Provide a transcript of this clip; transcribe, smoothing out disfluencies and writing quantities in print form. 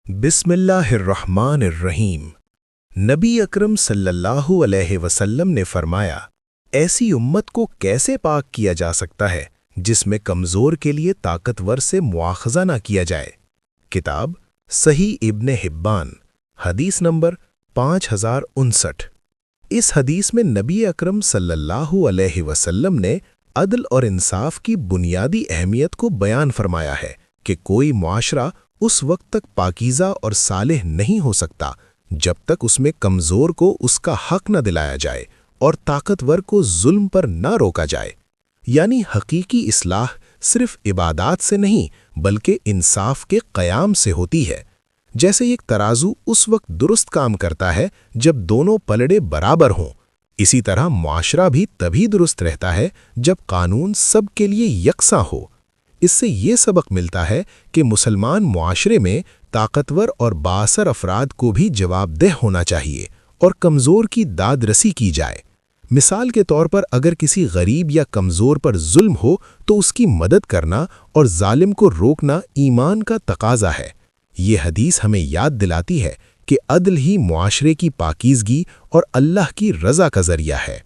बिस्मिल्लाहिर्रहमानिर्रहीम। नबी अकरम सल्लल्लाहु अलैहि वसल्लम ने फरमाया, ऐसी उम्मत को कैसे पाक किया जा सकता है जिसमें कमज़ोर के लिए ताकतवर से मुआखज़ा ना किया जाए। किताब सही इब्ने हिब्बान, हदीस नंबर 5059। इस हदीस में नबी अकरम सल्लल्लाहु अलैहि वसल्लम ने अदल और इंसाफ की बुनियादी अहमियत को बयान फरमाया है कि कोई मुआशरा उस वक्त तक पाकीज़ा और सालेह नहीं हो सकता जब तक उसमें कमज़ोर को उसका हक न दिलाया जाए और ताकतवर को जुल्म पर न रोका जाए। यानी हकीकी इस्लाह सिर्फ इबादात से नहीं बल्कि इंसाफ के क़याम से होती है। जैसे एक तराजू उस वक्त दुरुस्त काम करता है जब दोनों पलड़े बराबर हों, इसी तरह मुआशरा भी तभी दुरुस्त रहता है जब कानून सब के लिए यकसा हो। इससे ये सबक मिलता है कि मुसलमान मुआशरे में ताकतवर और बाअसर अफराद को भी जवाबदेह होना चाहिए और कमज़ोर की दादरसी की जाए। मिसाल के तौर पर अगर किसी गरीब या कमज़ोर पर जुल्म हो तो उसकी मदद करना और जालिम को रोकना ईमान का तकाज़ा है। ये हदीस हमें याद दिलाती है कि अदल ही मुआशरे की पाकीज़गी और अल्लाह की रज़ा का ज़रिया है।